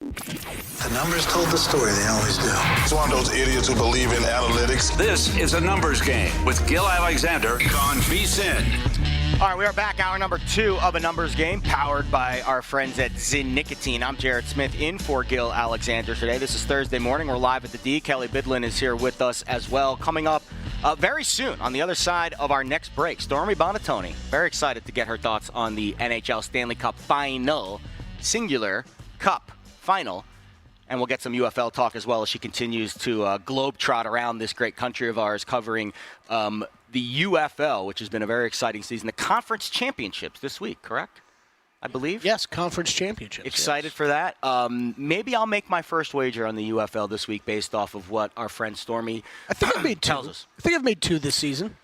The numbers told the story, they always do. It's one of those idiots who believe in analytics. This is a numbers game with Gil Alexander on VSiN. All right, we are back. Hour number 2 of a numbers game, powered by our friends at ZYN Nicotine. I'm Jared Smith in for Gil Alexander today. This is Thursday morning. We're live at the D. Kelley Bydlon is here with us as well. Coming up very soon on the other side of our next break, Stormy Buonantony. Very excited to get her thoughts on the NHL Stanley Cup Final, singular Cup Final. And we'll get some UFL talk as well as she continues to globetrot around this great country of ours, covering the UFL, which has been a very exciting season. The conference championships this week, correct? I believe? Yes, conference championships. Excited for that. Maybe I'll make my first wager on the UFL this week based off of what our friend Stormy tells us. I think I've made 2 this season.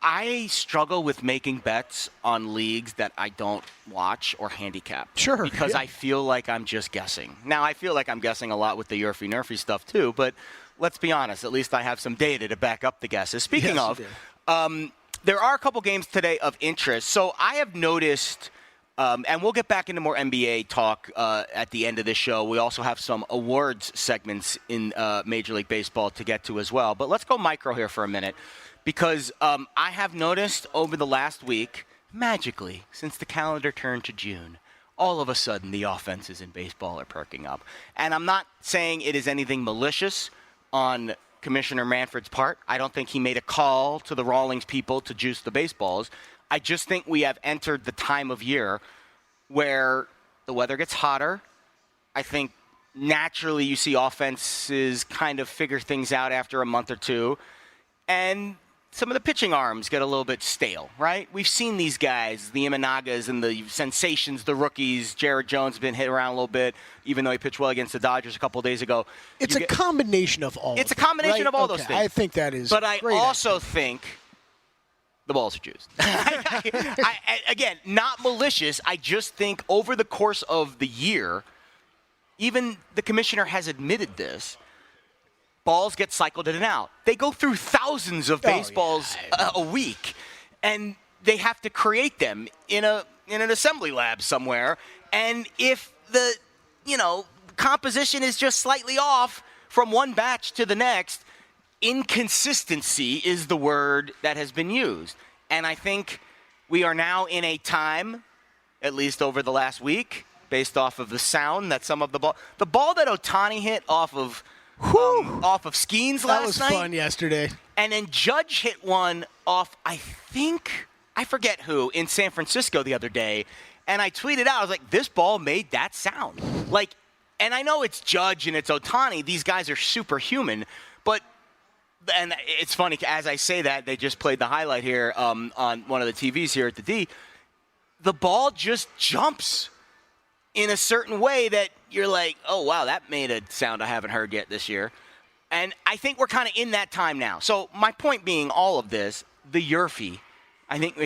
I struggle with making bets on leagues that I don't watch or handicap. Sure. Because I feel like I'm just guessing. Now, I feel like I'm guessing a lot with the Yerfy-Nerfy stuff too, but let's be honest. At least I have some data to back up the guesses. Speaking of, there are a couple games today of interest. So I have noticed, and we'll get back into more NBA talk at the end of this show. We also have some awards segments in Major League Baseball to get to as well. But let's go micro here for a minute. Because I have noticed over the last week, magically, since the calendar turned to June, all of a sudden the offenses in baseball are perking up. And I'm not saying it is anything malicious on Commissioner Manfred's part. I don't think he made a call to the Rawlings people to juice the baseballs. I just think we have entered the time of year where the weather gets hotter. I think naturally you see offenses kind of figure things out after a month or two. And some of the pitching arms get a little bit stale, right? We've seen these guys, the Imanagas and the sensations, the rookies. Jared Jones has been hit around a little bit, even though he pitched well against the Dodgers a couple of days ago. It's a combination of all. It's a combination of all those things. I think that is. But I also think the balls are juiced. Again, not malicious. I just think over the course of the year, even the commissioner has admitted this. Balls get cycled in and out. They go through thousands of baseballs a week, and they have to create them in an assembly lab somewhere. And if the composition is just slightly off from one batch to the next, inconsistency is the word that has been used. And I think we are now in a time, at least over the last week, based off of the sound that some of the ball that Ohtani hit off of Skeens last night. That was fun yesterday. And then Judge hit one off, I forget who, in San Francisco the other day. And I tweeted out, I was like, this ball made that sound. And I know it's Judge and it's Ohtani. These guys are superhuman. And it's funny, as I say that, they just played the highlight here on one of the TVs here at the D. The ball just jumps in a certain way that you're like, oh, wow, that made a sound I haven't heard yet this year. And I think we're kind of in that time now. So my point being all of this, the Yerfy, I think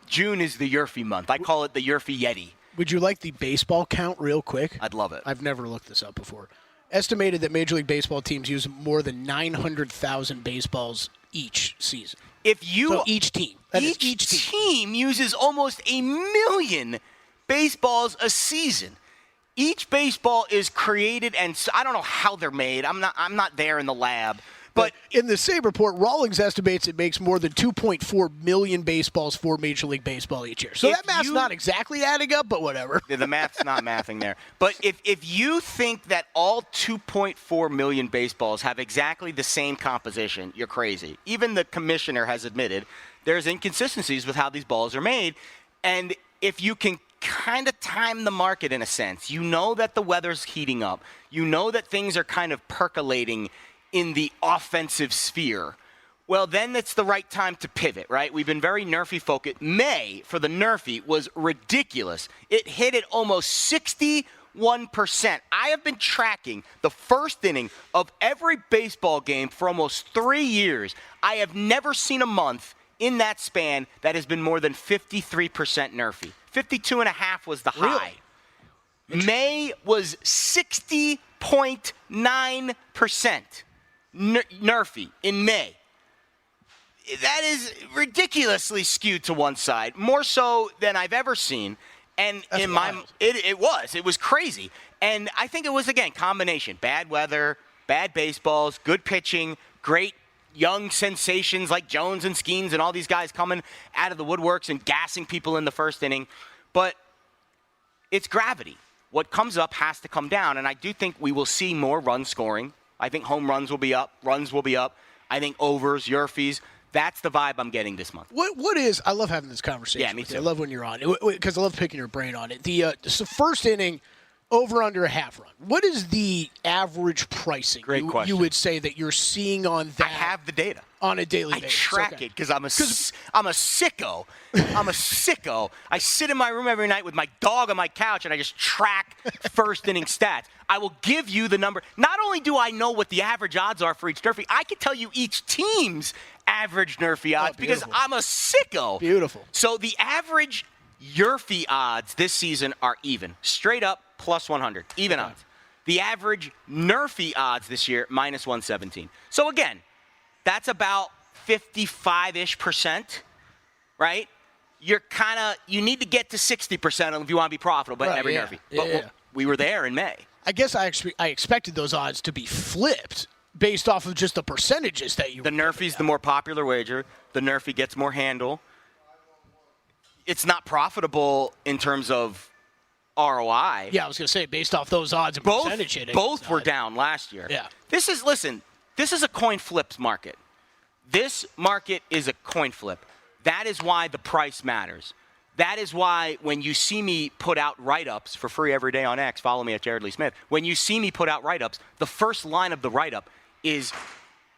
June is the Yerfy month. I call it the Yerfy Yeti. Would you like the baseball count real quick? I'd love it. I've never looked this up before. Estimated that Major League Baseball teams use more than 900,000 baseballs each season. Each team. Each team uses almost 1 million baseballs a season. Each baseball is created, and I don't know how they're made. I'm not there in the lab. But in the same report, Rawlings estimates it makes more than 2.4 million baseballs for Major League Baseball each year. So that math's not exactly adding up, but whatever. The math's not mathing there. But if you think that all 2.4 million baseballs have exactly the same composition, you're crazy. Even the commissioner has admitted there's inconsistencies with how these balls are made. And if you can kind of time the market in a sense, you know that the weather's heating up. You know that things are kind of percolating in the offensive sphere. Well, then it's the right time to pivot, right? We've been very Nerfy focused. May, for the Nerfy, was ridiculous. It hit at almost 61%. I have been tracking the first inning of every baseball game for almost 3 years. I have never seen a month in that span that has been more than 53% Nerfy. 52.5 was the high. Really? May was 60.9% Nerfy in May. That is ridiculously skewed to one side, more so than I've ever seen. And That's in wild. it was crazy. And I think it was, again, combination. Bad weather, bad baseballs, good pitching, great young sensations like Jones and Skeens and all these guys coming out of the woodworks and gassing people in the first inning. But it's gravity. What comes up has to come down, and I do think we will see more run scoring. I think home runs will be up, runs will be up. I think overs, Yerfies. That's the vibe I'm getting this month. What is – I love having this conversation. Yeah, me too. I love when you're on it because I love picking your brain on it. The first inning, over under a half run. What is the average pricing Great question. you would say that you're seeing on that? I have the data. On a daily basis. I track it because I'm a sicko. I'm a sicko. I sit in my room every night with my dog on my couch, and I just track first inning stats. I will give you the number. Not only do I know what the average odds are for each Nerfy, I can tell you each team's average Nerfy odds because I'm a sicko. Beautiful. So the average Yerfie odds this season are even. Straight up plus 100. Even odds. The average Nerfy odds this year, minus 117. So again, that's about 55-ish%, right? You need to get to 60% if you want to be profitable at every Nerfy. But we were there in May. I guess I expected those odds to be flipped based off of just the percentages that you. The Nerfy's the more popular wager. The Nerfy gets more handle. It's not profitable in terms of ROI. Yeah, I was going to say based off those odds and percentage hitting. Both were down last year. Yeah. This is a coin flips market. This market is a coin flip. That is why the price matters. That is why when you see me put out write-ups for free every day on X, follow me at Jared Lee Smith. When you see me put out write-ups, the first line of the write-up is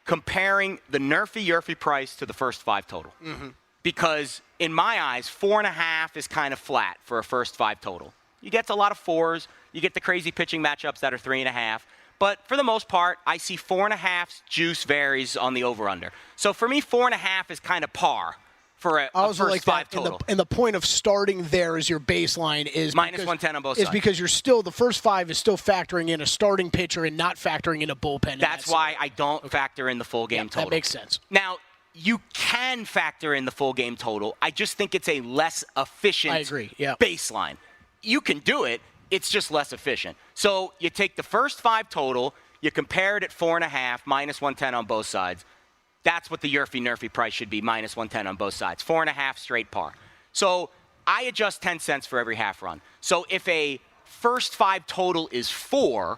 comparing the Nerfy price to the first 5 total. Mm-hmm. Because in my eyes, 4.5 is kind of flat for a first 5 total. You get a lot of 4s. You get the crazy pitching matchups that are 3.5. But for the most part, I see 4.5's juice varies on the over-under. So for me, 4.5 is kind of par for a first 5 total. And the point of starting there as your baseline is minus 110 on both sides. Is because you're still, the first 5 is still factoring in a starting pitcher and not factoring in a bullpen. That's why I don't factor in the full game total. That makes sense. Now, you can factor in the full game total. I just think it's a less efficient baseline. You can do it. It's just less efficient. So you take the first 5 total, you compare it at 4.5, minus 110 on both sides. That's what the Nerfy price should be, minus 110 on both sides. 4.5 straight par. So I adjust 10 cents for every half run. So if a first 5 total is 4,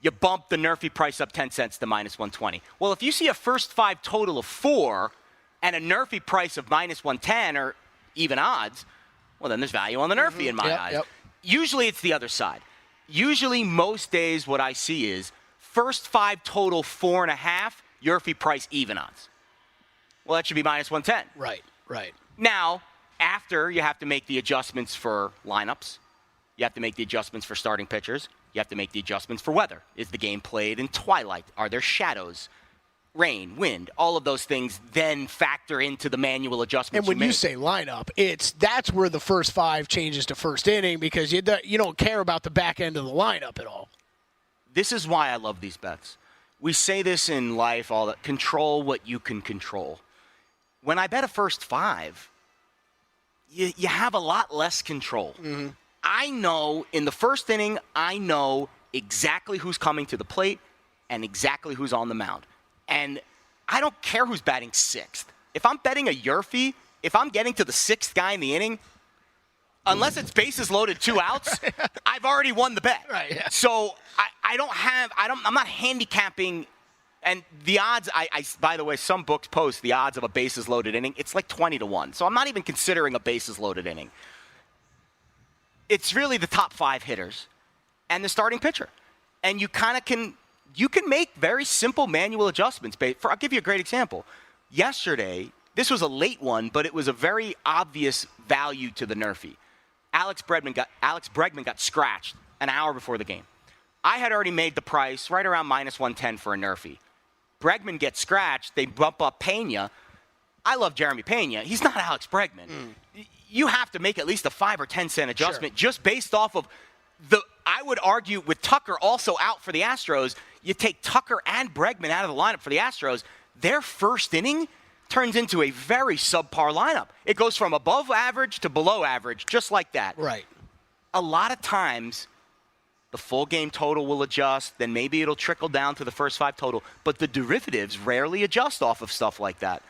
you bump the Nerfy price up 10 cents to minus 120. Well, if you see a first 5 total of 4 and a Nerfy price of minus 110 or even odds, well, then there's value on the Nerfy in my eyes. Yep. Usually it's the other side. Usually most days what I see is first 5 total 4.5, Yerfie price even odds. Well, that should be minus 110. Right. Now, after you have to make the adjustments for lineups, you have to make the adjustments for starting pitchers, you have to make the adjustments for weather. Is the game played in twilight? Are there shadows? Rain, wind, all of those things then factor into the manual adjustments. And when you say lineup, that's where the first 5 changes to first inning because you don't care about the back end of the lineup at all. This is why I love these bets. We say this in life, all that control what you can control. When I bet a first 5, you have a lot less control. Mm-hmm. I know in the first inning, I know exactly who's coming to the plate and exactly who's on the mound. And I don't care who's batting 6th. If I'm betting a Yerfie, if I'm getting to the 6th guy in the inning, unless it's bases loaded 2 outs, I've already won the bet. Right, yeah. So I'm not handicapping. And the odds, by the way, some books post the odds of a bases loaded inning. It's like 20-1. So I'm not even considering a bases loaded inning. It's really the top 5 hitters and the starting pitcher. And you kind of can make very simple manual adjustments. I'll give you a great example. Yesterday, this was a late one, but it was a very obvious value to the Nerfy. Alex Bregman got scratched an hour before the game. I had already made the price right around minus 110 for a Nerfy. Bregman gets scratched. They bump up Pena. I love Jeremy Pena. He's not Alex Bregman. You have to make at least a 5 or 10 cent adjustment just based off of I would argue with Tucker also out for the Astros, you take Tucker and Bregman out of the lineup for the Astros, their first inning turns into a very subpar lineup. It goes from above average to below average, just like that. Right. A lot of times, The full game total will adjust. Then maybe it'll trickle down to the first 5 total. But the derivatives rarely adjust off of stuff like that.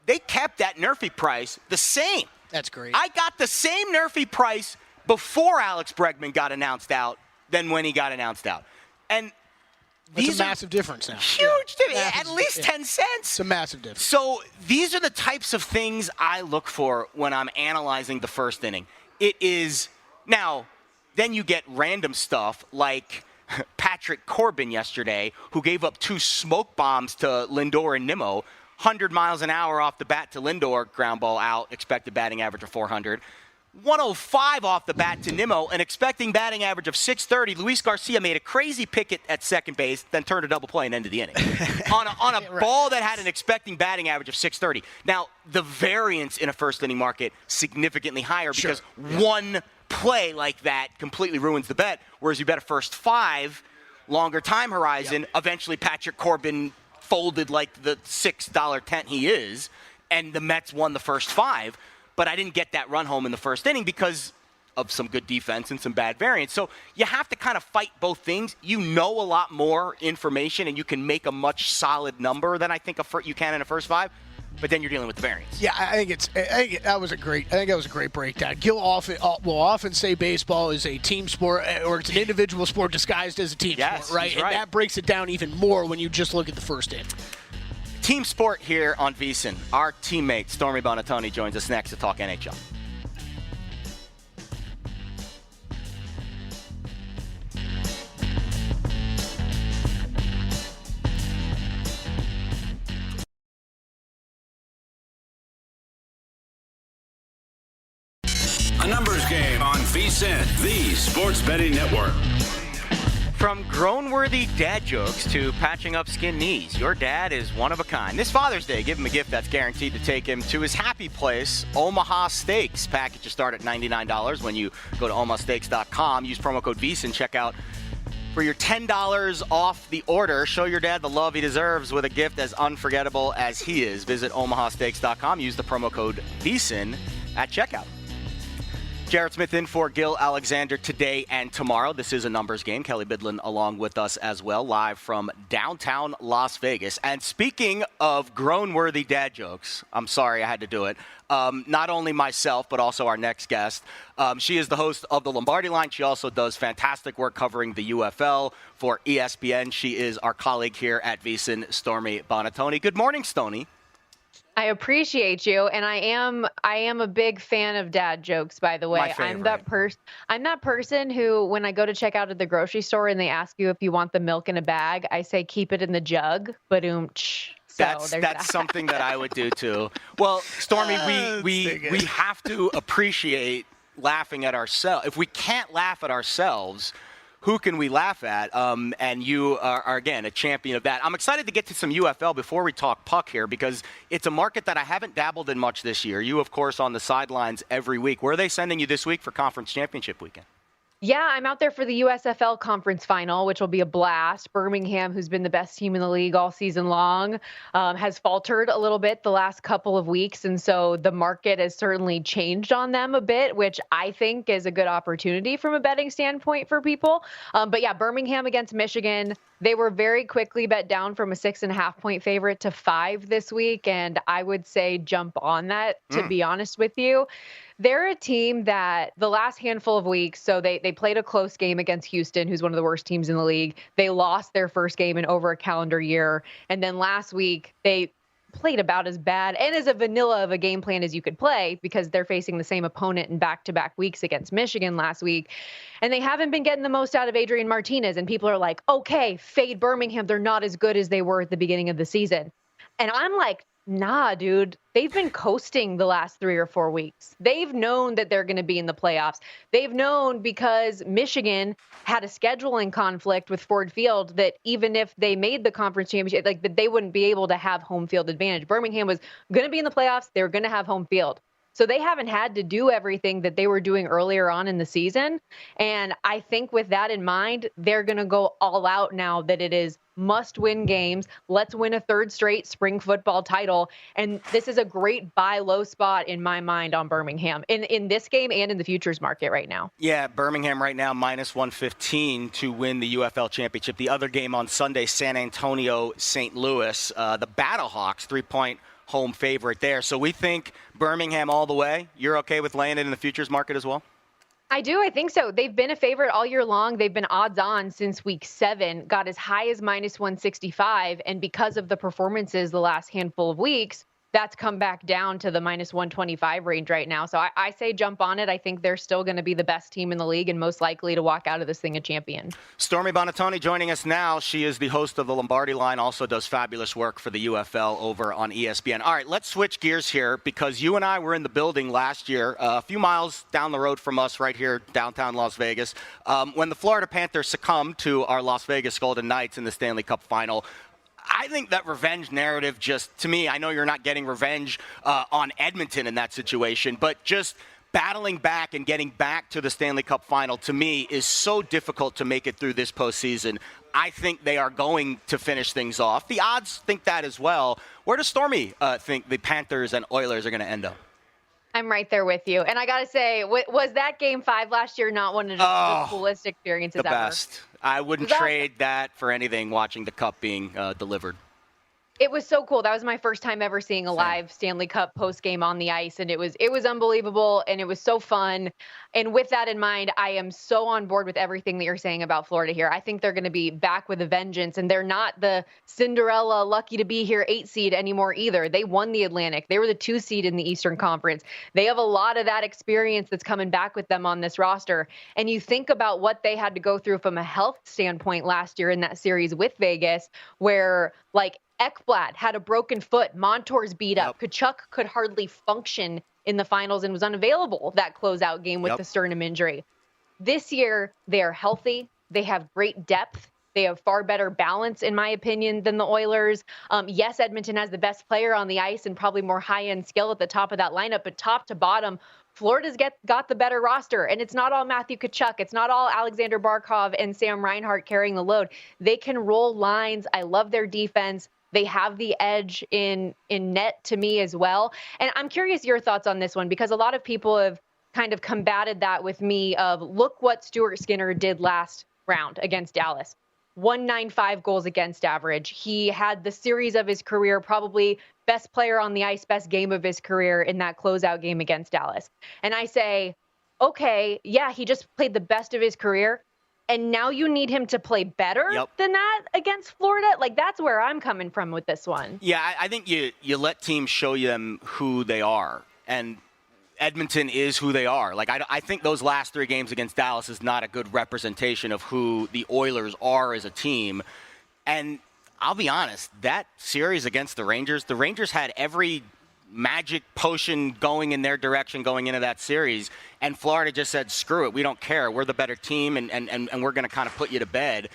They kept that Nerfy price the same. That's great. I got the same Nerfy price before Alex Bregman got announced out than when he got announced out. And That's a massive difference now. Huge difference. At least 10 cents. It's a massive difference. So these are the types of things I look for when I'm analyzing the first inning. It is now, then you get random stuff like Patrick Corbin yesterday, who gave up 2 smoke bombs to Lindor and Nimmo. 100 miles an hour off the bat to Lindor, ground ball out, expected batting average of 400. 105 off the bat to Nimmo, an expecting batting average of 630. Luis Garcia made a crazy picket at second base, then turned a double play and ended the inning. on a ball that had an expecting batting average of 630. Now, the variance in a first inning market significantly higher because one play like that completely ruins the bet, whereas you bet a first 5, longer time horizon, eventually Patrick Corbin folded like the $6 tent he is, and the Mets won the first 5. But I didn't get that run home in the first inning because of some good defense and some bad variance. So you have to kind of fight both things. You know a lot more information, and you can make a much solid number than I think you can in a first 5. But then you're dealing with the variance. Yeah, I think that was a great breakdown. Gil will often say baseball is a team sport, or it's an individual sport disguised as a team sport, right? And that breaks it down even more when you just look at the first inning. Team sport here on VSiN. Our teammate, Stormy Buonantony, joins us next to talk NHL. A numbers game on VSiN, the sports betting network. From groan-worthy dad jokes to patching up skinned knees, your dad is one of a kind. This Father's Day, give him a gift that's guaranteed to take him to his happy place, Omaha Steaks. Packages start at $99 when you go to omahasteaks.com. Use promo code VSiN. Check out for your $10 off the order. Show your dad the love he deserves with a gift as unforgettable as he is. Visit omahasteaks.com. Use the promo code VSiN at checkout. Jared Smith in for Gil Alexander today and tomorrow. This is a numbers game. Kelley Bydlon along with us as well, live from downtown Las Vegas. And speaking of groan-worthy dad jokes, I'm sorry I had to do it. Not only myself, but also our next guest. She is the host of the Lombardi Line. She also does fantastic work covering the UFL for ESPN. She is our colleague here at VSiN, Stormy Buonantony. Good morning, Stoney. I appreciate you, and I am a big fan of dad jokes, by the way. My favorite. I'm that person who, when I go to check out at the grocery store and they ask you if you want the milk in a bag, I say keep it in the jug. That's something that I would do too. Well, Stormy, we have to appreciate laughing at ourselves. If we can't laugh at ourselves, who can we laugh at? And you are, again, a champion of that. I'm excited to get to some UFL before we talk puck here because it's a market that I haven't dabbled in much this year. You, of course, on the sidelines every week. Where are they sending you this week for Conference Championship weekend? Yeah, I'm out there for the USFL Conference Final, which will be a blast. Birmingham, who's been the best team in the league all season long, has faltered a little bit the last couple of weeks. And so the market has certainly changed on them a bit, which I think is a good opportunity from a betting standpoint for people. But yeah, Birmingham against Michigan. They were very quickly bet down from a 6.5-point favorite to 5 this week. And I would say jump on that, to be honest with you. They're a team that the last handful of weeks, so they played a close game against Houston, who's one of the worst teams in the league. They lost their first game in over a calendar year. And then last week, they played about as bad and as a vanilla of a game plan as you could play because they're facing the same opponent in back-to-back weeks against Michigan last week. And they haven't been getting the most out of Adrian Martinez. And people are like, okay, fade Birmingham. They're not as good as they were at the beginning of the season. And I'm like, nah, dude, they've been coasting the last 3 or 4 weeks. They've known that they're going to be in the playoffs. They've known because Michigan had a scheduling conflict with Ford Field that even if they made the conference championship, that they wouldn't be able to have home field advantage. Birmingham was going to be in the playoffs. They were going to have home field. So they haven't had to do everything that they were doing earlier on in the season. And I think with that in mind, they're going to go all out now that it is must-win games. Let's win a third straight spring football title. And this is a great buy low spot in my mind on Birmingham in this game and in the futures market right now. Yeah, Birmingham right now minus 115 to win the UFL championship. The other game on Sunday, San Antonio, St. Louis. The Battlehawks, 3-point home favorite there. So we think Birmingham all the way. You're okay with laying it in the futures market as well? I do. I think so. They've been a favorite all year long. They've been odds on since week 7, got as high as minus 165. And because of the performances the last handful of weeks, that's come back down to the minus 125 range right now. So I say jump on it. I think they're still going to be the best team in the league and most likely to walk out of this thing a champion. Stormy Buonantony joining us now. She is the host of the Lombardi Line, also does fabulous work for the UFL over on ESPN. All right, let's switch gears here because you and I were in the building last year, a few miles down the road from us right here, downtown Las Vegas, when the Florida Panthers succumbed to our Las Vegas Golden Knights in the Stanley Cup Final. I think that revenge narrative just, to me, I know you're not getting revenge on Edmonton in that situation, but just battling back and getting back to the Stanley Cup Final, to me, is so difficult to make it through this postseason. I think they are going to finish things off. The odds think that as well. Where does Stormy think the Panthers and Oilers are going to end up? I'm right there with you. And I got to say, was that Game 5 last year not one of the coolest experiences the ever? The best. I wouldn't trade that for anything, watching the cup being delivered. It was so cool. That was my first time ever seeing a live Stanley Cup postgame on the ice, and it was unbelievable, and it was so fun. And with that in mind, I am so on board with everything that you're saying about Florida here. I think they're going to be back with a vengeance, and they're not the Cinderella lucky to be here 8 seed anymore either. They won the Atlantic. They were the 2 seed in the Eastern Conference. They have a lot of that experience that's coming back with them on this roster. And you think about what they had to go through from a health standpoint last year in that series with Vegas, where like Ekblad had a broken foot. Montour's beat up. Tkachuk could hardly function in the finals and was unavailable that closeout game with the sternum injury. This year, they are healthy. They have great depth. They have far better balance, in my opinion, than the Oilers. Yes, Edmonton has the best player on the ice and probably more high-end skill at the top of that lineup, but top to bottom, Florida's got the better roster, and it's not all Matthew Tkachuk. It's not all Alexander Barkov and Sam Reinhart carrying the load. They can roll lines. I love their defense. They have the edge in net to me as well. And I'm curious your thoughts on this one, because a lot of people have kind of combated that with me of look what Stuart Skinner did last round against Dallas. 195 goals against average. He had the series of his career, probably best player on the ice, best game of his career in that closeout game against Dallas. And I say, okay, yeah, he just played the best of his career. And now you need him to play better than that against Florida? Like, that's where I'm coming from with this one. Yeah, I think you let teams show them who they are. And Edmonton is who they are. Like, I think those last 3 games against Dallas is not a good representation of who the Oilers are as a team. And I'll be honest, that series against the Rangers had every magic potion going in their direction going into that series, and Florida just said, screw it, we don't care, we're the better team, and we're going to kind of put you to bed.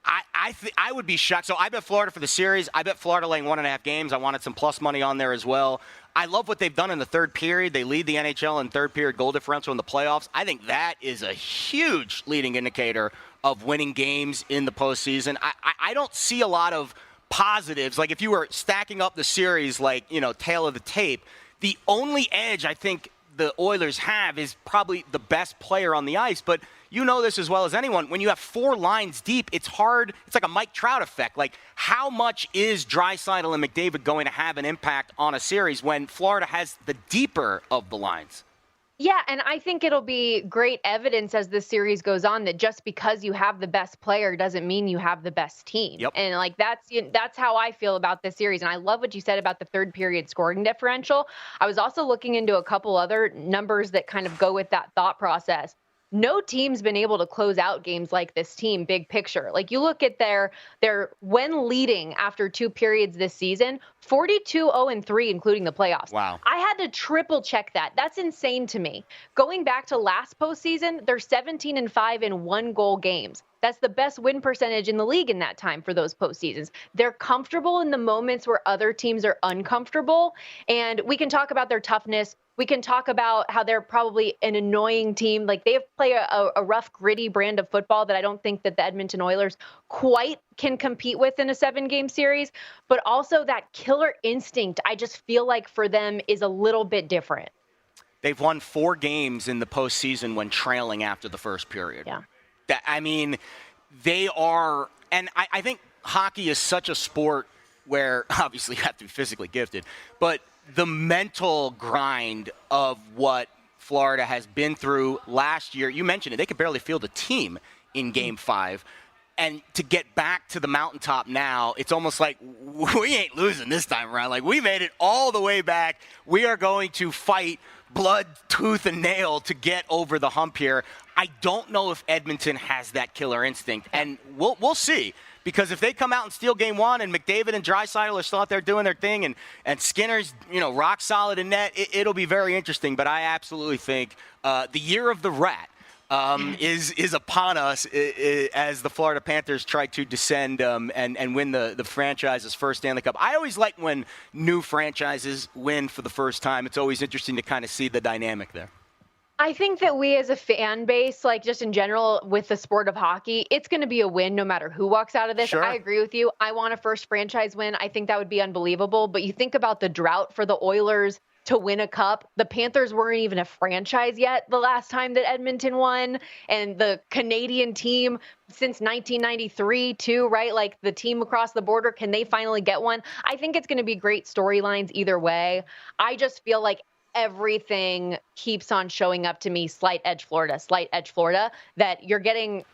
I would be shocked. So I bet Florida for the series. I bet Florida laying 1.5 games. I wanted some plus money on there as well. I love what they've done in the third period. They lead the NHL in third period goal differential in the playoffs. I think that is a huge leading indicator of winning games in the postseason. I don't see a lot of positives. Like if you were stacking up the series like, tail of the tape, the only edge I think the Oilers have is probably the best player on the ice. But you know this as well as anyone. When you have 4 lines deep, it's hard. It's like a Mike Trout effect. Like, how much is Draisaitl and McDavid going to have an impact on a series when Florida has the deeper of the lines? Yeah, and I think it'll be great evidence as this series goes on that just because you have the best player doesn't mean you have the best team. And like that's how I feel about this series. And I love what you said about the third period scoring differential. I was also looking into a couple other numbers that kind of go with that thought process. No team's been able to close out games like this team, big picture. Like you look at their when leading after 2 periods this season, 42-0-3, including the playoffs. Wow. I had to triple check that. That's insane to me. Going back to last postseason, they're 17-5 in 1-goal games. That's the best win percentage in the league in that time for those postseasons. They're comfortable in the moments where other teams are uncomfortable. And we can talk about their toughness. We can talk about how they're probably an annoying team. Like, they play a rough, gritty brand of football that I don't think that the Edmonton Oilers quite can compete with in a 7-game series. But also that killer instinct, I just feel like for them is a little bit different. They've won 4 games in the postseason when trailing after the first period. Yeah. They are, and I think hockey is such a sport where obviously you have to be physically gifted, but the mental grind of what Florida has been through last year, you mentioned it, they could barely field a team in Game 5. And to get back to the mountaintop now, it's almost like we ain't losing this time around. Like, we made it all the way back. We are going to fight blood, tooth, and nail to get over the hump here. I don't know if Edmonton has that killer instinct, and we'll see. Because if they come out and steal Game 1 and McDavid and Draisaitl are still out there doing their thing and Skinner's, rock solid in net, it'll be very interesting. But I absolutely think the year of the rat is upon us as the Florida Panthers try to descend and win the franchise's first Stanley Cup. I always like when new franchises win for the first time. It's always interesting to kind of see the dynamic there. I think that we as a fan base, like just in general with the sport of hockey, it's going to be a win no matter who walks out of this. Sure. I agree with you. I want a first franchise win. I think that would be unbelievable. But you think about the drought for the Oilers to win a cup. The Panthers weren't even a franchise yet the last time that Edmonton won. And the Canadian team since 1993 too, right? Like the team across the border, can they finally get one? I think it's going to be great storylines either way. I just feel like everything keeps on showing up to me, slight edge Florida, that you're getting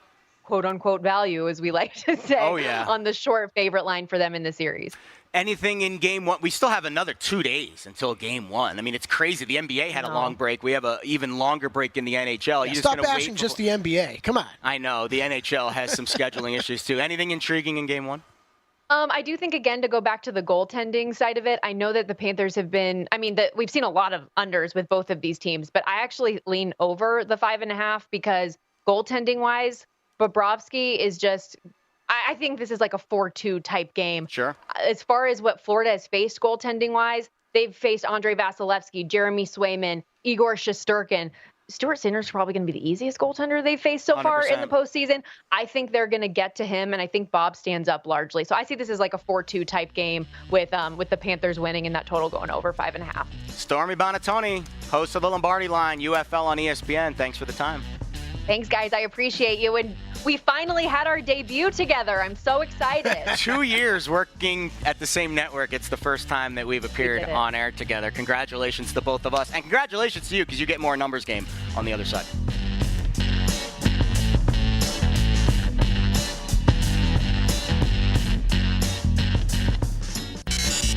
quote unquote value, as we like to say, on the short favorite line for them in the series. Anything in Game 1? We still have another 2 days until Game 1. I mean, it's crazy. The NBA had a long break. We have an even longer break in the NHL. Yeah, stop bashing just the NBA. Come on. I know. The NHL has some scheduling issues, too. Anything intriguing in Game 1? I do think, again, to go back to the goaltending side of it, I know that the Panthers have been, we've seen a lot of unders with both of these teams, but I actually lean over the 5.5 because goaltending-wise, Bobrovsky is just, I think this is like a 4-2 type game. Sure. As far as what Florida has faced goaltending-wise, they've faced Andrei Vasilevsky, Jeremy Swayman, Igor Shesterkin. Stuart Sinner's probably going to be the easiest goaltender they've faced so 100%. Far in the postseason. I think they're going to get to him, and I think Bob stands up largely. So I see this as like a 4-2 type game with the Panthers winning and that total going over 5.5. Stormy Buonantony, host of the Lombardi Line, UFL on ESPN. Thanks for the time. Thanks, guys. I appreciate you. And we finally had our debut together. I'm so excited. 2 years working at the same network. It's the first time that we've appeared on air together. Congratulations to both of us. And congratulations to you because you get more numbers game on the other side.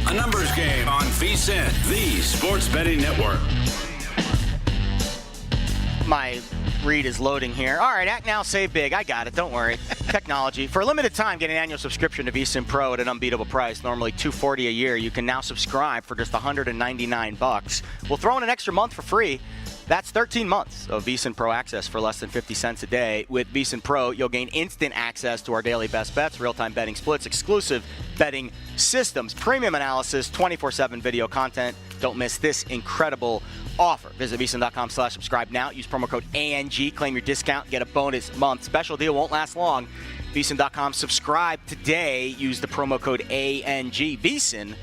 A numbers game on VSiN, the sports betting network. My read is loading here. All right, act now, save big. I got it. Don't worry. Technology. For a limited time, get an annual subscription to VSiN Pro at an unbeatable price, normally $240 a year. You can now subscribe for just $199. We'll throw in an extra month for free. That's 13 months of VSiN Pro access for less than 50 cents a day. With VSiN Pro, you'll gain instant access to our daily best bets, real-time betting splits, exclusive betting systems, premium analysis, 24/7 video content. Don't miss this incredible offer. Visit VSiN.com/subscribe now. Use promo code ANG. Claim your discount. Get a bonus month. Special deal won't last long. VSiN.com. Subscribe today. Use the promo code ANG. VSiN,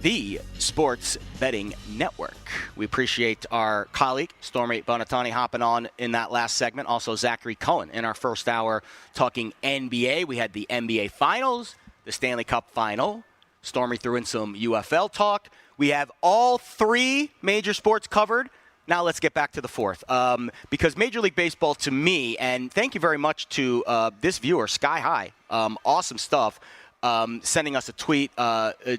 the sports betting network. We appreciate our colleague, Stormy Buonantony, hopping on in that last segment. Also, Zachary Cohen in our first hour talking NBA. We had the NBA Finals, the Stanley Cup Final. Stormy threw in some UFL talk. We have all 3 major sports covered. Now let's get back to the 4th. Because Major League Baseball, to me, and thank you very much to this viewer, Sky High, awesome stuff, sending us a tweet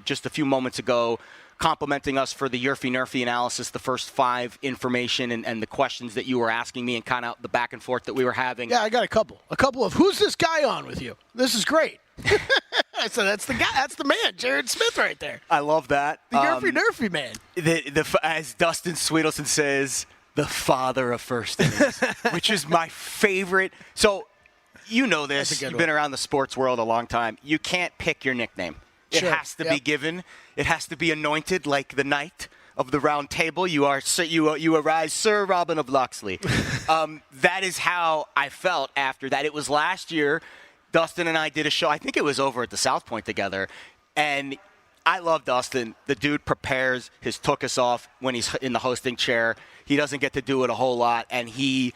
just a few moments ago, complimenting us for the Yerfy-Nerfy analysis, the first 5 information and the questions that you were asking me and kind of the back and forth that we were having. Yeah, I got a couple of who's this guy on with you? This is great. So that's the guy. That's the man, Jared Smith, right there. I love that. The Yerfy-Nerfy man. As Dustin Sweetelson says, the father of first innings, which is my favorite. So you know this. You've been around the sports world a long time. You can't pick your nickname. It has to be given. It has to be anointed like the knight of the round table. You arise, Sir Robin of Locksley. That is how I felt after that. It was last year. Dustin and I did a show. I think it was over at the South Point together. And I love Dustin. The dude prepares his tuchus off when he's in the hosting chair. He doesn't get to do it a whole lot. And he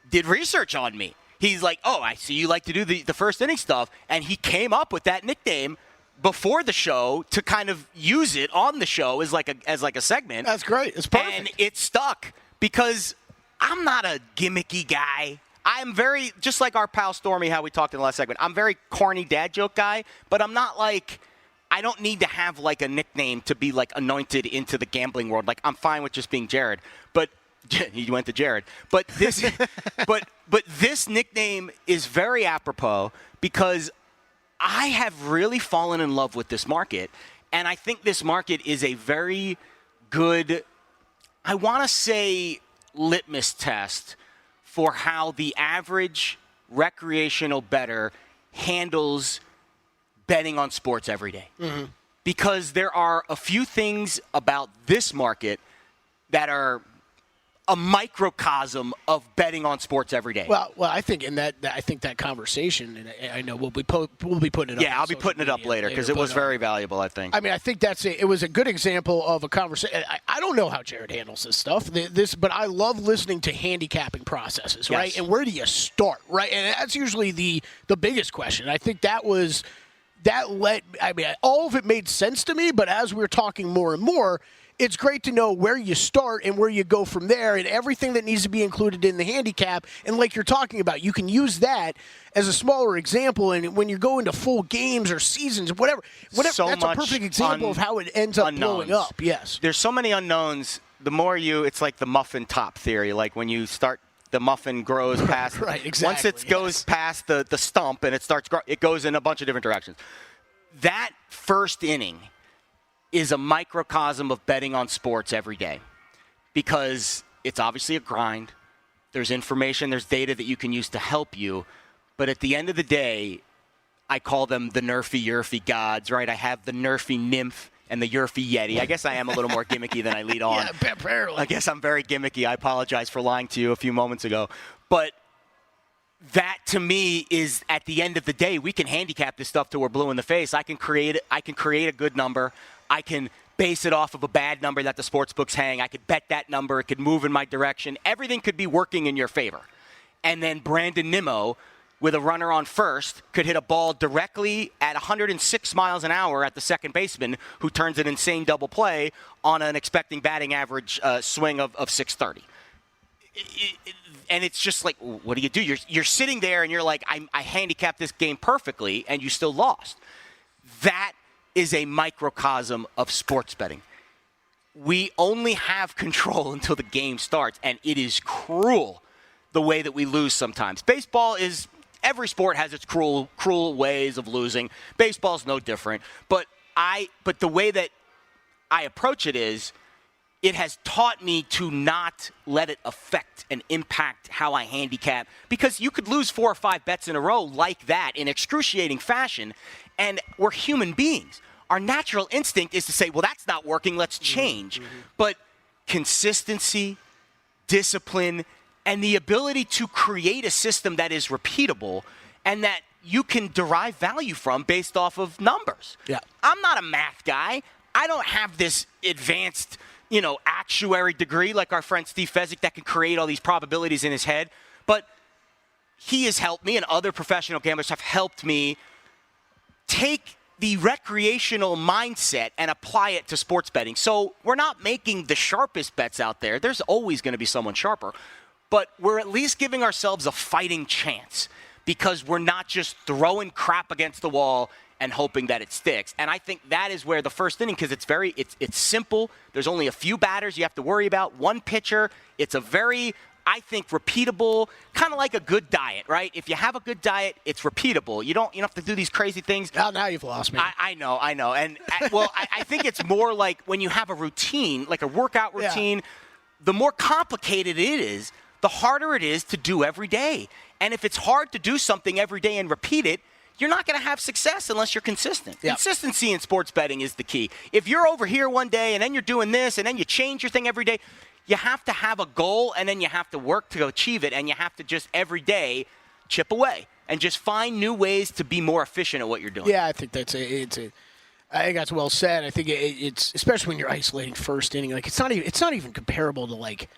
did research on me. He's like, oh, I see you like to do the first inning stuff. And he came up with that nickname before the show to kind of use it on the show as like a segment. That's great. It's perfect. And it stuck because I'm not a gimmicky guy. I'm very, just like our pal Stormy, how we talked in the last segment, I'm very corny dad joke guy, but I'm not like, I don't need to have like a nickname to be like anointed into the gambling world. Like I'm fine with just being Jared, but he went to Jared. But this, but this nickname is very apropos because I have really fallen in love with this market, and I think this market is a very good, I want to say, litmus test for how the average recreational bettor handles betting on sports every day. Mm-hmm. Because there are a few things about this market that are a microcosm of betting on sports every day. Well, I think that conversation, and I know we'll be putting it up. Yeah, I'll be putting it up later because it was very valuable, I think. I mean, I think it was a good example of a conversation. I don't know how Jared handles this stuff, but I love listening to handicapping processes, right? Yes. And where do you start, right? And that's usually the biggest question. I think all of it made sense to me, but as we were talking more and more, it's great to know where you start and where you go from there and everything that needs to be included in the handicap. And like you're talking about, you can use that as a smaller example. And when you go into full games or seasons, whatever so that's a perfect example of how it ends up blowing up. Yes. There's so many unknowns. The more it's like the muffin top theory. Like when you start, the muffin grows past. Right, exactly. Once it goes past the stump and it goes in a bunch of different directions. That first inning is a microcosm of betting on sports every day because it's obviously a grind. There's information, there's data that you can use to help you. But at the end of the day, I call them the nerfy-yerfy gods, right? I have the nerfy nymph and the yerfy yeti. I guess I am a little more gimmicky than I lead on. Yeah, apparently. I guess I'm very gimmicky. I apologize for lying to you a few moments ago. But that, to me, is at the end of the day, we can handicap this stuff till we're blue in the face. I can create a good number. I can base it off of a bad number that the sports books hang. I could bet that number. It could move in my direction. Everything could be working in your favor. And then Brandon Nimmo, with a runner on first, could hit a ball directly at 106 miles an hour at the second baseman, who turns an insane double play on an expecting batting average swing of 630. And it's just like, what do you do? You're sitting there and you're like, I handicapped this game perfectly, and you still lost. That is a microcosm of sports betting. We only have control until the game starts, and it is cruel the way that we lose sometimes. Baseball is, every sport has its cruel ways of losing. Baseball's no different. But the way that I approach it is, it has taught me to not let it affect and impact how I handicap, because you could lose 4 or 5 bets in a row like that in excruciating fashion, and we're human beings. Our natural instinct is to say, well, that's not working, let's change. Mm-hmm. But consistency, discipline, and the ability to create a system that is repeatable and that you can derive value from based off of numbers. Yeah. I'm not a math guy. I don't have this advanced, actuary degree like our friend Steve Fezzik that can create all these probabilities in his head. But he has helped me, and other professional gamblers have helped me take the recreational mindset and apply it to sports betting. So we're not making the sharpest bets out there. There's always going to be someone sharper. But we're at least giving ourselves a fighting chance because we're not just throwing crap against the wall and hoping that it sticks. And I think that is where the first inning, because it's simple. There's only a few batters you have to worry about, one pitcher. It's a very, I think, repeatable, kind of like a good diet, right? If you have a good diet, it's repeatable. You don't have to do these crazy things. Now you've lost me. I know. And, I think it's more like when you have a routine, like a workout routine, the more complicated it is, the harder it is to do every day. And if it's hard to do something every day and repeat it, you're not going to have success unless you're consistent. Yep. Consistency in sports betting is the key. If you're over here one day and then you're doing this and then you change your thing every day, you have to have a goal and then you have to work to achieve it, and you have to just every day chip away and just find new ways to be more efficient at what you're doing. Yeah, I think I think that's well said. I think it's especially when you're isolating first inning, like it's not even comparable to like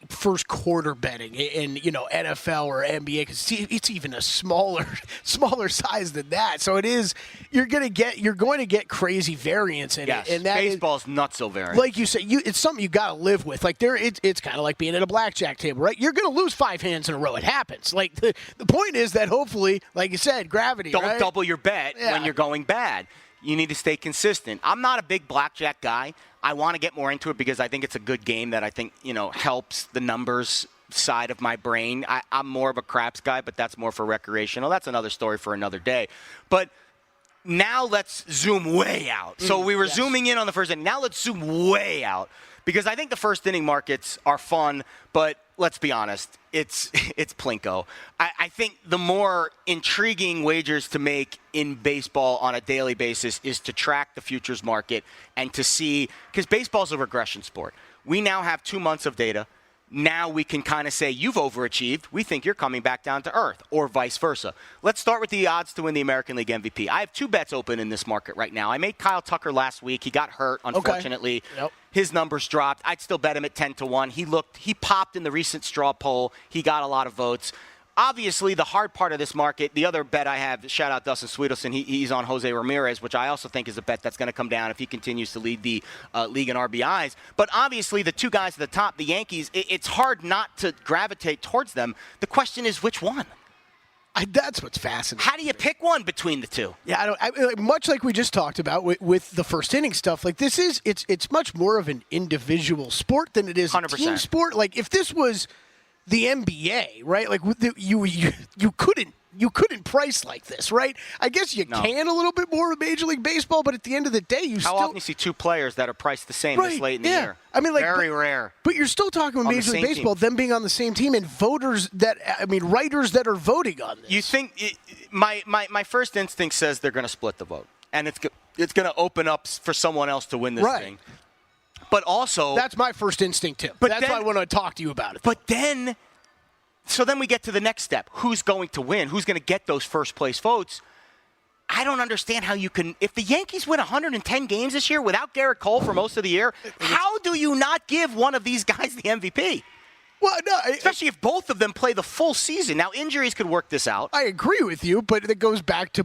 first quarter betting in NFL or NBA, because it's even a smaller size than that. So it is you're going to get crazy variance in it, and that baseball's not so variant. Like you say, it's something you got to live with. Like it's kind of like being at a blackjack table, right? You're going to lose 5 hands in a row. It happens. Like the point is that hopefully, like you said, gravity. Don't double your bet when you're going bad. You need to stay consistent. I'm not a big blackjack guy. I want to get more into it because I think it's a good game that I think, helps the numbers side of my brain. I'm more of a craps guy, but that's more for recreational. That's another story for another day. But now let's zoom way out. So we were zooming in on the first inning. Now let's zoom way out, because I think the first inning markets are fun, but let's be honest, it's plinko. I think the more intriguing wagers to make in baseball on a daily basis is to track the futures market and to see, because baseball's a regression sport. We now have 2 months of data. Now we can kind of say, you've overachieved. We think you're coming back down to earth, or vice versa. Let's start with the odds to win the American League MVP. I have 2 bets open in this market right now. I made Kyle Tucker last week. He got hurt, unfortunately. Okay. Yep. His numbers dropped. I'd still bet him at 10-1. He popped in the recent straw poll. He got a lot of votes. Obviously, the hard part of this market, the other bet I have, shout out Dustin Sweetelson, he's on Jose Ramirez, which I also think is a bet that's going to come down if he continues to lead the league in RBIs. But obviously, the 2 guys at the top, the Yankees, it's hard not to gravitate towards them. The question is, which one? That's what's fascinating. How do you pick one between the 2? Yeah, much like we just talked about with the first inning stuff. Like it's much more of an individual sport than it is 100%. A team sport. Like if this was the NBA, right? Like you couldn't price like this, right? I guess you can a little bit more with Major League Baseball, but at the end of the day, How often you see 2 players that are priced the same this late in the year? I mean, very rare. But you're still talking about Major League Baseball, them being on the same team, and writers that are voting on this. You think my first instinct says they're going to split the vote, and it's going to open up for someone else to win this thing. But also, that's my first instinct too. But that's why I want to talk to you about it. But then we get to the next step. Who's going to win? Who's going to get those first place votes? I don't understand how you can. If the Yankees win 110 games this year without Garrett Cole for most of the year, how do you not give one of these guys the MVP? Well, no, especially if both of them play the full season. Now, injuries could work this out. I agree with you, but it goes back to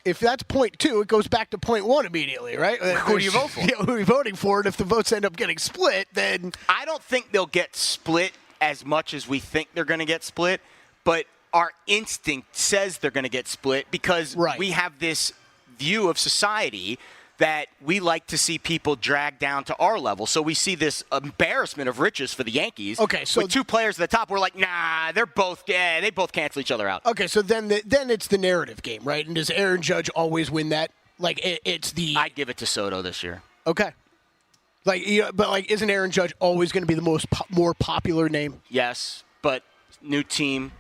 if that's point 2, it goes back to point 1 immediately, right? Who do you vote for? Yeah, who are you voting for? And if the votes end up getting split, then I don't think they'll get split as much as we think they're going to get split, but our instinct says they're going to get split because we have this view of society that we like to see people drag down to our level. So we see this embarrassment of riches for the Yankees. Okay, so with 2 players at the top, we're like, nah, they both cancel each other out. Okay, so then it's the narrative game, right? And does Aaron Judge always win that? Like I'd give it to Soto this year. Okay. But isn't Aaron Judge always going to be the more popular name? Yes, but new team,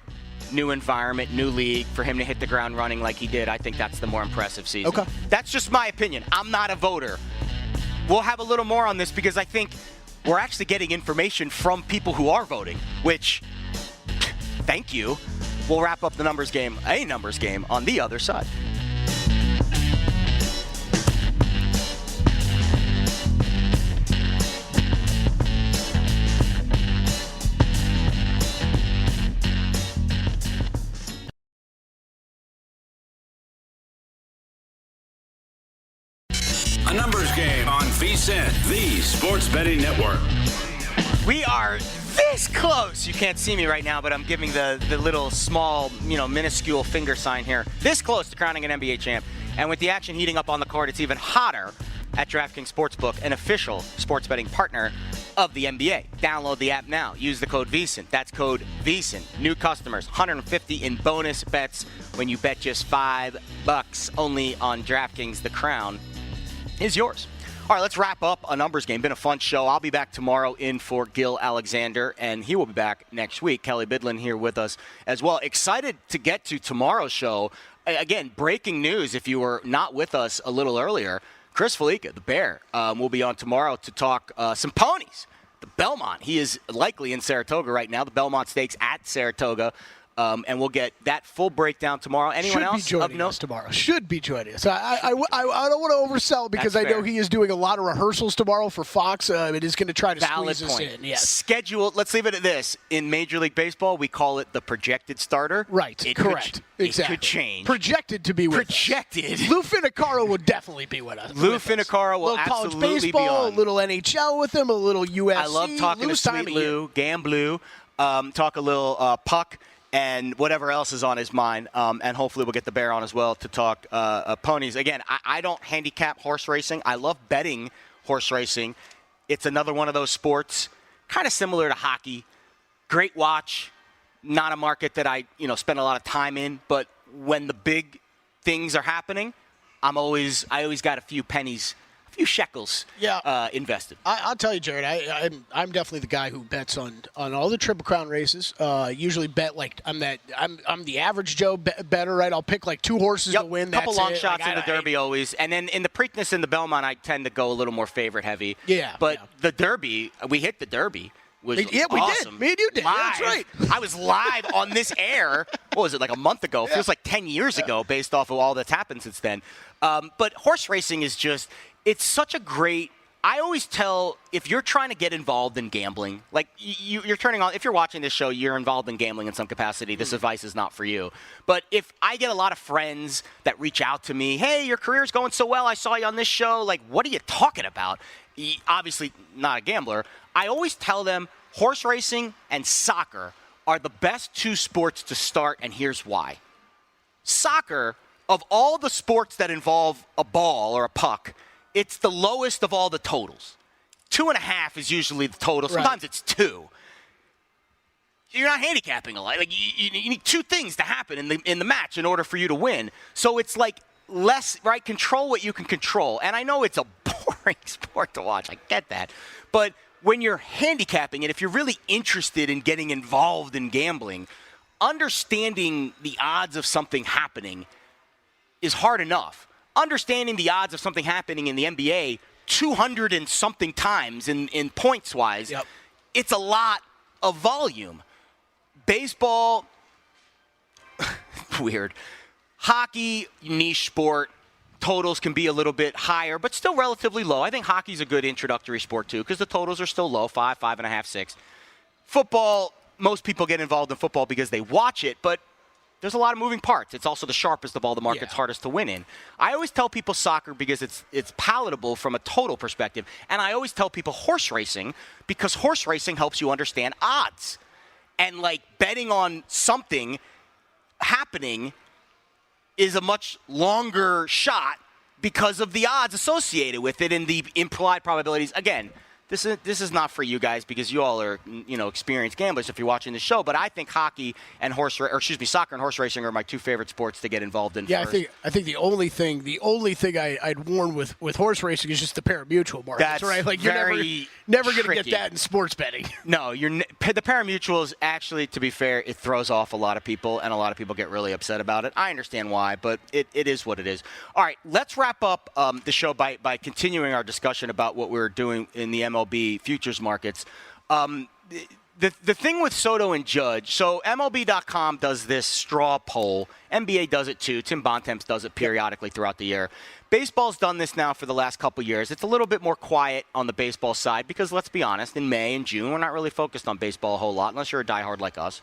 new environment, new league, for him to hit the ground running like he did, I think that's the more impressive season. Okay. That's just my opinion. I'm not a voter. We'll have a little more on this because I think we're actually getting information from people who are voting, which, thank you. We'll wrap up a numbers game on the other side. A numbers game on VSiN, the Sports Betting Network. We are this close. You can't see me right now, but I'm giving the little small, minuscule finger sign here. This close to crowning an NBA champ. And with the action heating up on the court, it's even hotter at DraftKings Sportsbook, an official sports betting partner of the NBA. Download the app now. Use the code VSiN. That's code VSiN. New customers, 150 in bonus bets when you bet just $5 only on DraftKings. The crown is yours. All right, let's wrap up a numbers game. Been a fun show. I'll be back tomorrow in for Gil Alexander, and he will be back next week. Kelley Bydlon here with us as well. Excited to get to tomorrow's show. Again, breaking news if you were not with us a little earlier. Chris Felica, the Bear, will be on tomorrow to talk some ponies. The Belmont. He is likely in Saratoga right now. The Belmont Stakes at Saratoga. And we'll get that full breakdown tomorrow. Anyone else? Should be joining us tomorrow. Should be joining us. I don't want to oversell because I know he is doing a lot of rehearsals tomorrow for Fox. It is going to try to squeeze us in. Yes. Schedule. Let's leave it at this. In Major League Baseball, we call it the projected starter. Right. Correct. Exactly. It could change. Projected to be with Projected. us. Lou Finicaro will definitely be with us. Lou Finicaro will absolutely be on. A little college baseball, a little NHL with him, a little UFC. I love talking to Sweet Lou, Gamblu, talk a little puck. And whatever else is on his mind, and hopefully we'll get the Bear on as well to talk ponies. Again, I don't handicap horse racing. I love betting horse racing. It's another one of those sports, kind of similar to hockey. Great watch, not a market that I spend a lot of time in. But when the big things are happening, I always got a few pennies. Few shekels invested. I'll tell you, Jared, I'm definitely the guy who bets on all the Triple Crown races. Usually bet like I'm the average Joe better, right? I'll pick like 2 horses to win. Couple long shots in the Derby always, and then in the Preakness and the Belmont, I tend to go a little more favorite heavy. Yeah, but the Derby, we hit the Derby. Was we awesome. did. Me and you did. Live. Yeah, that's right. I was live on this air. What was it, like a month ago? It feels like 10 years ago based off of all that's happened since then. But horse racing is just, it's such a great, I always tell, if you're trying to get involved in gambling, like you're turning on, if you're watching this show, you're involved in gambling in some capacity, this advice is not for you. But if I get a lot of friends that reach out to me, hey, your career's going so well, I saw you on this show, like, what are you talking about? Obviously not a gambler. I always tell them horse racing and soccer are the best 2 sports to start, and here's why. Soccer, of all the sports that involve a ball or a puck, it's the lowest of all the totals. 2.5 is usually the total. Sometimes it's 2. You're not handicapping a lot. Like you need 2 things to happen in the match in order for you to win. So it's like less, right? Control what you can control. And I know it's a boring sport to watch. I get that. But when you're handicapping it, if you're really interested in getting involved in gambling, understanding the odds of something happening is hard enough. Understanding the odds of something happening in the NBA 200 and something times in points-wise, it's a lot of volume. Baseball, weird. Hockey, niche sport. Totals can be a little bit higher, but still relatively low. I think hockey's a good introductory sport, too, because the totals are still low, 5, 5.5, 6. Football, most people get involved in football because they watch it, but there's a lot of moving parts. It's also the sharpest of all the markets, hardest to win in. I always tell people soccer because it's palatable from a total perspective, and I always tell people horse racing because horse racing helps you understand odds. And, like, betting on something happening is a much longer shot because of the odds associated with it and the implied probabilities. Again, this is not for you guys because you all are, experienced gamblers if you're watching the show. But I think soccer and horse racing are my 2 favorite sports to get involved in. Yeah, first. I think the only thing I'd warn with horse racing is just the parimutuel market. That's right. Like you're never going to get that in sports betting. No, the parimutuels actually, to be fair, it throws off a lot of people, and a lot of people get really upset about it. I understand why, but it is what it is. All right, let's wrap up the show by continuing our discussion about what we're doing in the MLB futures markets. The thing with Soto and Judge, so MLB.com does this straw poll. NBA does it too. Tim Bontemps does it periodically throughout the year. Baseball's done this now for the last couple years. It's a little bit more quiet on the baseball side because, let's be honest, in May and June, we're not really focused on baseball a whole lot unless you're a diehard like us.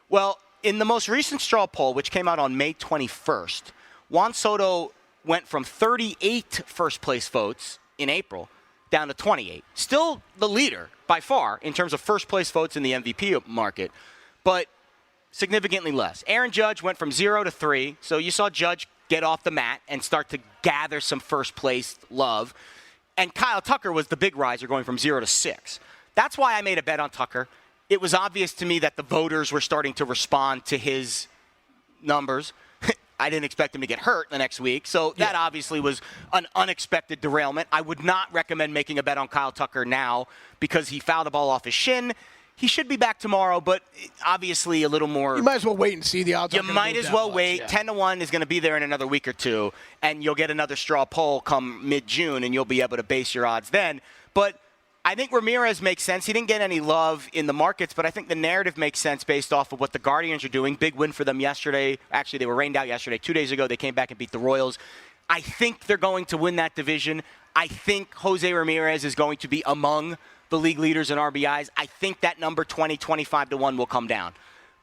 Well, in the most recent straw poll, which came out on May 21st, Juan Soto went from 38 first-place votes in April down to 28. Still the leader by far in terms of first-place votes in the MVP market, but significantly less. Aaron Judge went from 0 to 3, so you saw Judge get off the mat and start to gather some first-place love. And Kyle Tucker was the big riser going from 0 to 6. That's why I made a bet on Tucker. It was obvious to me that the voters were starting to respond to his numbers. I didn't expect him to get hurt the next week. So that obviously was an unexpected derailment. I would not recommend making a bet on Kyle Tucker now because he fouled the ball off his shin. He should be back tomorrow, but obviously a little more. You might as well wait and see the odds. You might as well wait. 10-1 is going to be there in another week or two, and you'll get another straw poll come mid-June, and you'll be able to base your odds then. But I think Ramirez makes sense. He didn't get any love in the markets, but I think the narrative makes sense based off of what the Guardians are doing. Big win for them yesterday. Actually, they were rained out yesterday. 2 days ago, they came back and beat the Royals. I think they're going to win that division. I think Jose Ramirez is going to be among the league leaders in RBIs. I think that number 20, 25-1 will come down.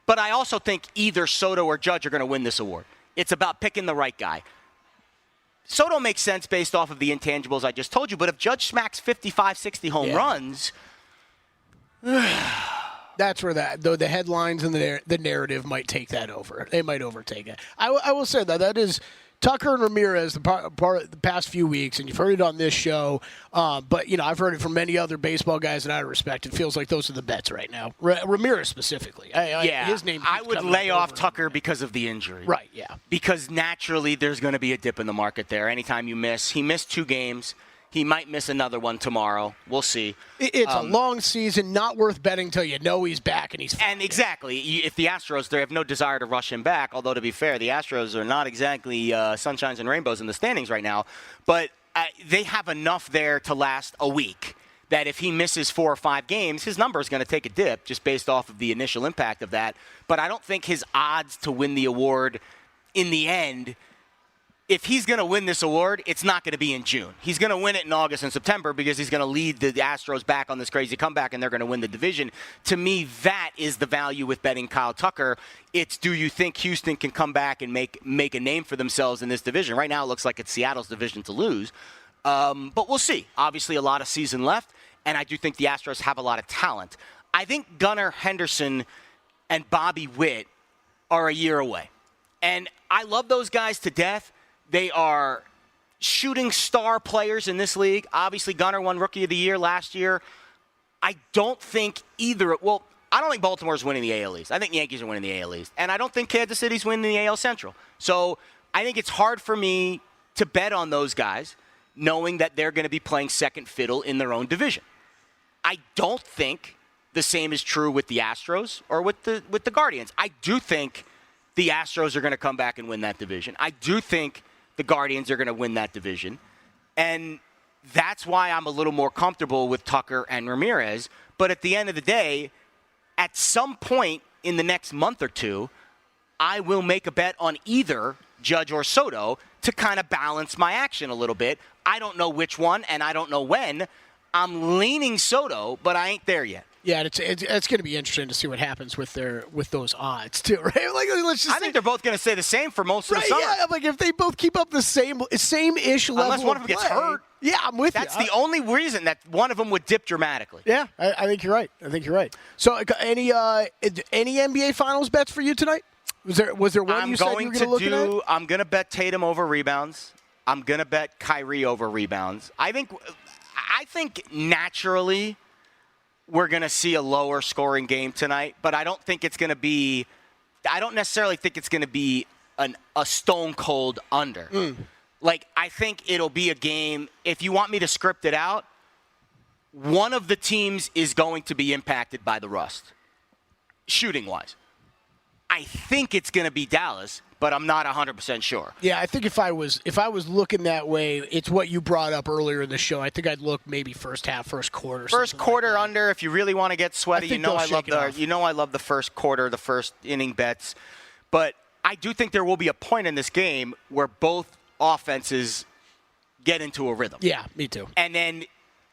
But I also think either Soto or Judge are going to win this award. It's about picking the right guy. Soto makes sense based off of the intangibles I just told you, but if Judge smacks 55, 60 home runs, that's where the headlines and the narrative might take that over. They might overtake it. I will say that is Tucker and Ramirez, the part of the past few weeks, and you've heard it on this show, but I've heard it from many other baseball guys that I respect. It feels like those are the bets right now. Ramirez specifically. His name. I would lay off Tucker because of the injury. Right. Yeah. Because naturally, there's going to be a dip in the market there. Anytime you miss, he missed 2 games. He might miss another one tomorrow. We'll see. It's a long season, not worth betting till you know he's back and he's fine. And exactly. If the Astros, they have no desire to rush him back, although to be fair, the Astros are not exactly sunshines and rainbows in the standings right now. But they have enough there to last a week that if he misses 4 or 5 games, his number is going to take a dip just based off of the initial impact of that. But I don't think his odds to win the award in the end, if he's going to win this award, it's not going to be in June. He's going to win it in August and September because he's going to lead the Astros back on this crazy comeback, and they're going to win the division. To me, that is the value with betting Kyle Tucker. It's, do you think Houston can come back and make a name for themselves in this division? Right now, it looks like it's Seattle's division to lose. But we'll see. Obviously, a lot of season left, and I do think the Astros have a lot of talent. I think Gunnar Henderson and Bobby Witt are a year away. And I love those guys to death. They are shooting star players in this league. Obviously, Gunnar won Rookie of the Year last year. I don't think I don't think Baltimore's winning the AL East. I think Yankees are winning the AL East. And I don't think Kansas City's winning the AL Central. So I think it's hard for me to bet on those guys, knowing that they're going to be playing second fiddle in their own division. I don't think the same is true with the Astros or with the Guardians. I do think the Astros are going to come back and win that division. I do think the Guardians are going to win that division. And that's why I'm a little more comfortable with Tucker and Ramirez. But at the end of the day, at some point in the next month or two, I will make a bet on either Judge or Soto to kind of balance my action a little bit. I don't know which one, and I don't know when. I'm leaning Soto, but I ain't there yet. Yeah, it's going to be interesting to see what happens with those odds too, right? Like, I think they're both going to stay the same for most of the summer. Yeah, like if they both keep up the same-ish level, unless one of them gets hurt. Yeah, I'm with you. That's the only reason that one of them would dip dramatically. Yeah, I think you're right. So, any NBA Finals bets for you tonight? Was there one you said you were going to look at? I'm going to bet Tatum over rebounds. I'm going to bet Kyrie over rebounds. I think naturally we're going to see a lower scoring game tonight, but I don't think it's going to be – I don't necessarily think it's going to be a stone cold under. Like, I think it'll be a game – if you want me to script it out, one of the teams is going to be impacted by the rust, shooting-wise. I think it's going to be Dallas, but I'm not 100% sure. Yeah, I think if I was looking that way, it's what you brought up earlier in the show. I think I'd look maybe first half, first quarter. First quarter like under. If you really want to get sweaty, I love the first quarter, the first inning bets. But I do think there will be a point in this game where both offenses get into a rhythm. Yeah, me too. And then,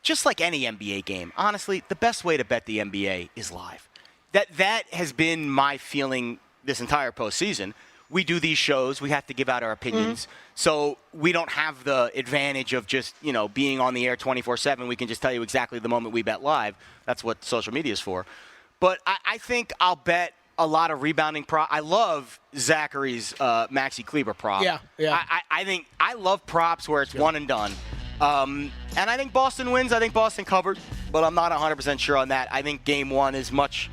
just like any NBA game, honestly, the best way to bet the NBA is live. That has been my feeling this entire postseason. We do these shows. We have to give out our opinions. So we don't have the advantage of just, being on the air 24/7. We can just tell you exactly the moment we bet live. That's what social media is for. But I think I'll bet a lot of rebounding prop. I love Zachary's Maxi Kleber prop. Yeah. I think I love props where it's one and done. And I think Boston wins. I think Boston covers. But I'm not 100% sure on that. I think game one is much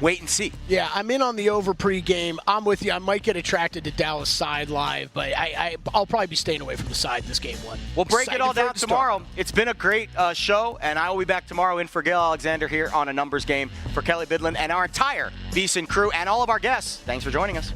wait and see. Yeah, I'm in on the over pregame. I'm with you. I might get attracted to Dallas side live, but I'll probably be staying away from the side in this game one. We'll break it all down tomorrow. It's been a great show, and I will be back tomorrow in for Gail Alexander here on A Numbers Game for Kelley Bydlon and our entire VSiN crew and all of our guests. Thanks for joining us.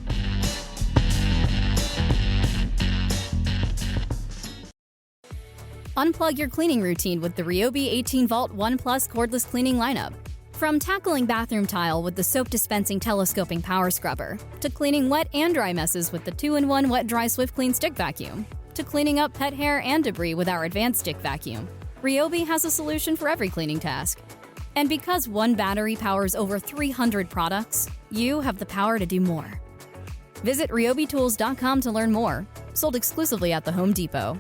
Unplug your cleaning routine with the Ryobi 18-Volt One Plus cordless cleaning lineup. From tackling bathroom tile with the soap-dispensing telescoping power scrubber, to cleaning wet and dry messes with the 2-in-1 Wet-Dry Swift Clean Stick Vacuum, to cleaning up pet hair and debris with our advanced stick vacuum, Ryobi has a solution for every cleaning task. And because one battery powers over 300 products, you have the power to do more. Visit RyobiTools.com to learn more. Sold exclusively at the Home Depot.